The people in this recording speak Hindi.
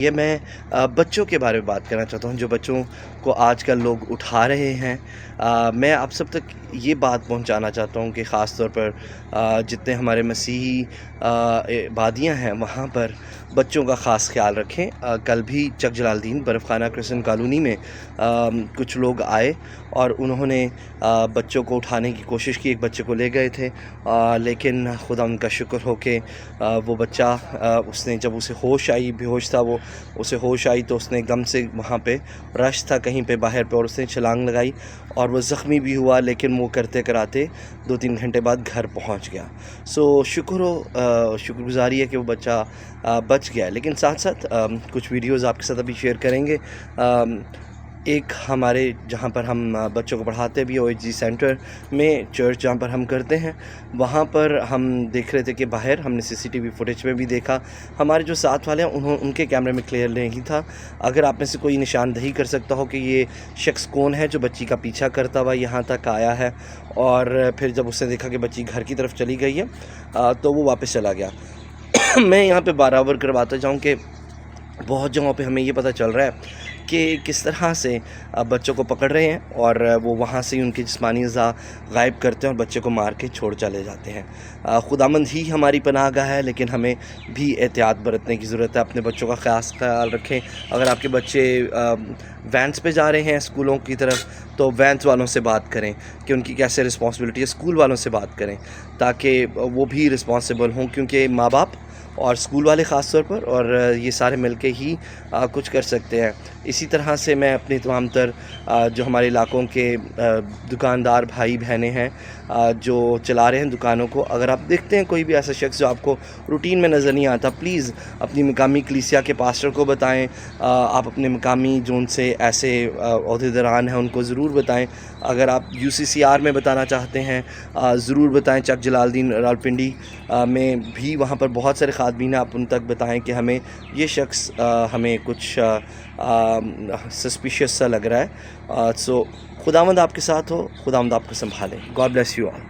ये मैं बच्चों के बारे में बात करना चाहता हूँ, जो बच्चों को आजकल लोग उठा रहे हैं। मैं आप सब तक ये बात पहुँचाना चाहता हूँ कि ख़ास तौर पर जितने हमारे मसीही इबादियाँ हैं, वहाँ पर बच्चों का ख़ास ख़्याल रखें। कल भी चक जलालुद्दीन बर्फ़ खाना क्रिश्चियन कॉलोनी में कुछ लोग आए और उन्होंने बच्चों को उठाने की कोशिश की। एक बच्चे को ले गए थे, लेकिन खुदा उनका शुक्र हो के वो बच्चा उसने जब उसे होश आई, बेहोश था वो, उसे होश आई तो उसने एकदम से वहाँ पे रश था कहीं पे बाहर पे और उसने छलांग लगाई और वो ज़ख्मी भी हुआ, लेकिन वो करते कराते 2-3 घंटे बाद घर पहुँच गया। सो शुक्रगुज़ारी है कि वो बच्चा बच गया। लेकिन साथ साथ कुछ वीडियोज़ आपके साथ अभी शेयर करेंगे। एक हमारे जहाँ पर हम बच्चों को पढ़ाते भी ओएचजी सेंटर में, चर्च जहाँ पर हम करते हैं, वहाँ पर हम देख रहे थे कि बाहर हमने सीसीटीवी फुटेज में भी देखा, हमारे जो साथ वाले हैं उनके कैमरे में क्लियर नहीं था। अगर आप में से कोई निशानदही कर सकता हो कि ये शख्स कौन है जो बच्ची का पीछा करता हुआ यहाँ तक आया है, और फिर जब उसने देखा कि बच्ची घर की तरफ चली गई है तो वो वापस चला गया। मैं यहाँ पे बराबर करवाता जाऊँ कि बहुत जगहों पे हमें ये पता चल रहा है कि किस तरह से बच्चों को पकड़ रहे हैं और वो वहाँ से ही उनकी जिस्मानी अज़ा गायब करते हैं और बच्चे को मार के छोड़ चले जाते हैं। खुदावंद ही हमारी पनाहगाह है, लेकिन हमें भी एहतियात बरतने की ज़रूरत है। अपने बच्चों का ख़ास ख्याल रखें। अगर आपके बच्चे वैन्स पे जा रहे हैं स्कूलों की तरफ, तो वैन्स वालों से बात करें कि उनकी कैसे रिस्पॉन्सिबिलिटी है। स्कूल वालों से बात करें ताकि वो भी रिस्पॉन्सिबल हों, क्योंकि माँ बाप और स्कूल वाले ख़ास तौर पर और ये सारे मिलके ही कुछ कर सकते हैं। इसी तरह से मैं अपने तमाम तर जो हमारे इलाकों के दुकानदार भाई बहनें हैं जो चला रहे हैं दुकानों को, अगर आप देखते हैं कोई भी ऐसा शख्स जो आपको रूटीन में नज़र नहीं आता, प्लीज़ अपनी मकामी कलीसिया के पास्टर को बताएं। आप अपने मकामी जो उनसे ऐसे ओहदेदारान हैं उनको ज़रूर बताएं। अगर आप यूसीसीआर में बताना चाहते हैं ज़रूर बताएं। चक जलालुद्दीन रावलपिंडी में भी वहाँ पर बहुत सारे खादमीन हैं, आप उन तक बताएं कि हमें ये शख्स हमें कुछ सस्पिशियस सा लग रहा है। सो खुदावंद आपके साथ हो, खुदावंद आपको संभाले। God bless you all.